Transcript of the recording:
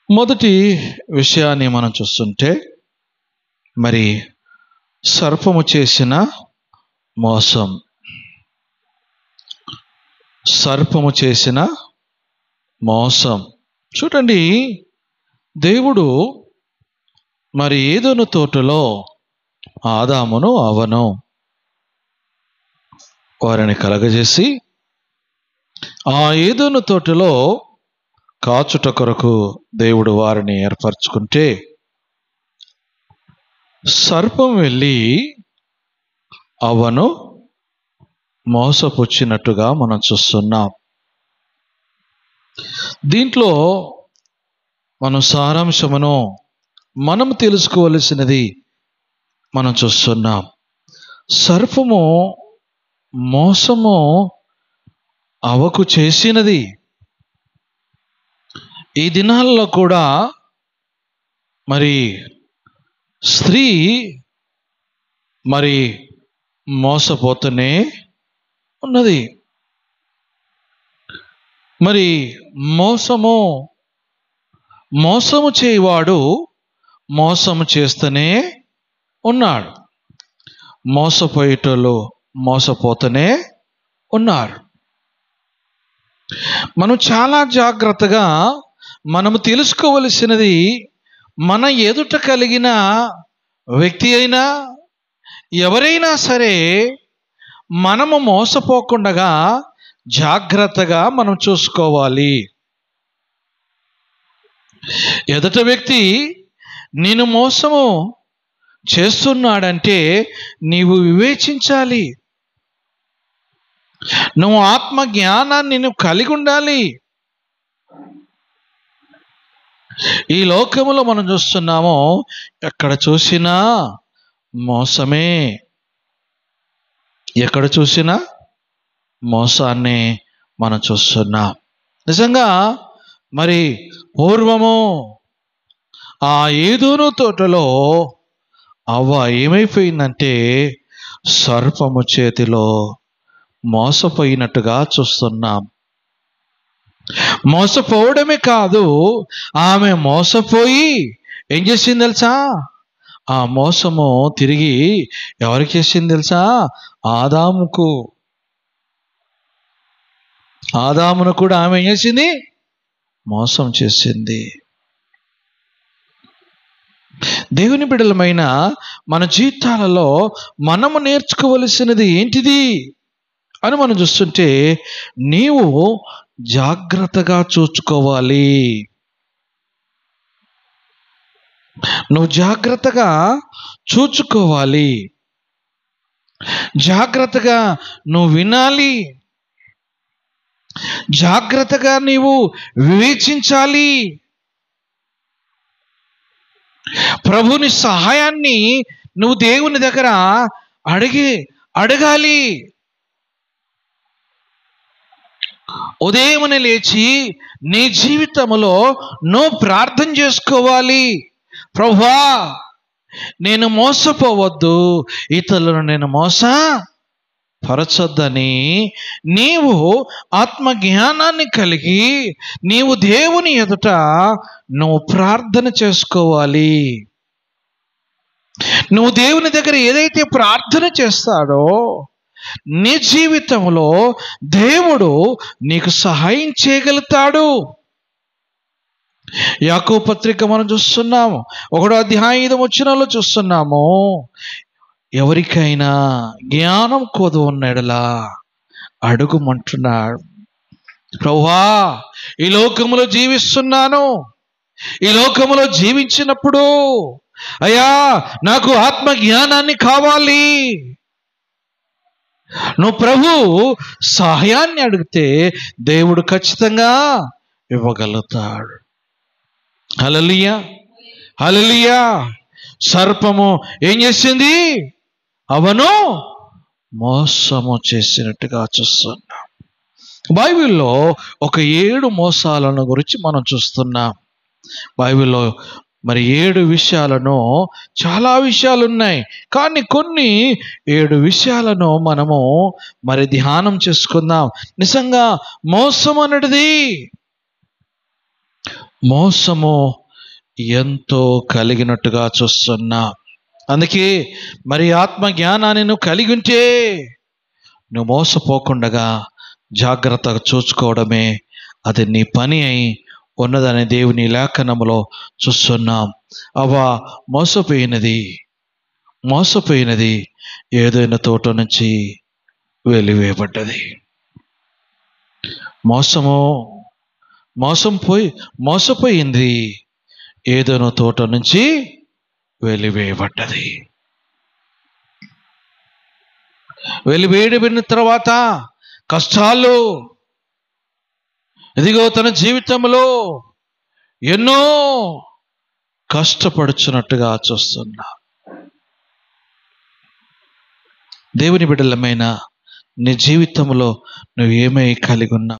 మొదటి విషయాన్ని మనం చూస్తుంటే, మరి సర్పము చేసిన మోసం. సర్పము చేసిన మోసం. చూడండి, దేవుడు మరి ఏదోను తోటలో ఆదామును అవ్వను వారిని కలగజేసి ఆ ఏదోను తోటలో కాచుట కొరకు దేవుడు వారిని ఏర్పరచుకుంటే, సర్పం వెళ్ళి అవ్వను మోసపుచ్చినట్టుగా మనం చూస్తున్నాం. దీంట్లో మనం సారాంశమును మనం తెలుసుకోవలసినది మనం చూస్తున్నాం. సర్పము మోసము అవ్వకు చేసినది. ఈ దినాల్లో కూడా మరి స్త్రీ మరి మోసపోతూనే ఉన్నది. మరి మోసము చేయవాడు మోసము చేస్తూనే ఉన్నాడు. మోసపోయేటోళ్ళు మోసపోతూనే ఉన్నారు. మనం చాలా జాగ్రత్తగా మనము తెలుసుకోవలసినది, మన ఎదుట కలిగిన వ్యక్తి అయినా ఎవరైనా సరే మనము మోసపోకుండా జాగ్రత్తగా మనం చూసుకోవాలి. ఎదుట వ్యక్తి నేను మోసము చేస్తున్నాడంటే నీవు వివేచించాలి. నువ్వు ఆత్మ జ్ఞానాన్ని నువ్వు కలిగి ఉండాలి. ఈ లోకములో మనం చూస్తున్నాము, ఎక్కడ చూసినా మోసమే. ఎక్కడ చూసినా మోసాన్ని మనం చూస్తున్నాం. నిజంగా మరి పూర్వము ఆ ఏదోను తోటలో అవ్వ ఏమైపోయిందంటే సర్పము చేతిలో మోసపోయినట్టుగా చూస్తున్నాం. మోసపోవడమే కాదు, ఆమె మోసపోయి ఏం చేసింది తెలుసా? ఆ మోసము తిరిగి ఎవరికి చేసింది తెలుసా? ఆదామును కూడా ఆమె ఏం చేసింది? మోసం చేసింది. దేవుని బిడ్డలమైన మన జీవితాలలో మనము నేర్చుకోవలసినది ఏంటిది అని మనం చూస్తుంటే, నీవు జాగ్రత్తగా చూసుకోవాలి. నువ్వు జాగ్రత్తగా చూసుకోవాలి. జాగ్రత్తగా నువ్వు వినాలి. జాగ్రత్తగా నీవు వివేచించాలి. ప్రభుని సహాయాన్ని నువ్వు దేవుని దగ్గర అడగాలి. ఉదయమున లేచి నీ జీవితంలో నువ్వు ప్రార్థన చేసుకోవాలి. ప్రభువా, నేను మోసపోవద్దు, ఇతరులను నేను మోసపరచొద్దని నీవు ఆత్మ జ్ఞానాన్ని కలిగి నీవు దేవుని ఎదుట నువ్వు ప్రార్థన చేసుకోవాలి. నువ్వు దేవుని దగ్గర ఏదైతే ప్రార్థన చేస్తాడో నీ జీవితంలో దేవుడు నీకు సహాయం చేయగలుగుతాడు. యాకోబు పత్రిక మనం చూస్తున్నాము, 1వ అధ్యాయం 5వ వచనంలో చూస్తున్నాము, ఎవరికైనా జ్ఞానం కొదువ ఉన్న యెడల అడుగుమంటున్నాడు. ప్రభువా, ఈ లోకములో జీవిస్తున్నాను. ఈ లోకములో జీవించినప్పుడు అయ్యా నాకు ఆత్మ జ్ఞానాన్ని కావాలి. నువ్వు ప్రభు సహాయాన్ని అడిగితే దేవుడు ఖచ్చితంగా ఇవ్వగలుగుతాడు. హల్లెలూయా, హల్లెలూయా. సర్పము ఏం చేసింది? అవను మోసము చేసినట్టుగా చూస్తున్నాం. బైబిల్లో ఒక 7 మోసాలను గురించి మనం చూస్తున్నాం. బైబిల్లో మరి 7 విషయాలను, చాలా విషయాలు ఉన్నాయి, కానీ కొన్ని 7 విషయాలను మనము మరి ధ్యానం చేసుకుందాం. నిజంగా మోసం అనేది మోసము ఎంతో కలిగినట్టుగా చూస్తున్నా. అందుకే మరి ఆత్మ జ్ఞానాన్ని నువ్వు కలిగి ఉంటే నువ్వు మోసపోకుండా జాగ్రత్తగా చూసుకోవడమే అది నీ పని అయి ఉన్నదని దేవుని లేఖనములో చూస్తున్నాం. అవ్వా మోసపోయినది ఏదైనా తోట నుంచి వెలివేయబడ్డది. మోసపోయింది ఏదైనా తోట నుంచి వెలివేయబడ్డది. వెలివేయబడిన తర్వాత కష్టాలు, ఇదిగో తన జీవితంలో ఎన్నో కష్టపడుచున్నట్టుగా చూస్తున్నా. దేవుని బిడ్డలమైన నీ జీవితంలో నువ్వు ఏమై కలిగి ఉన్నా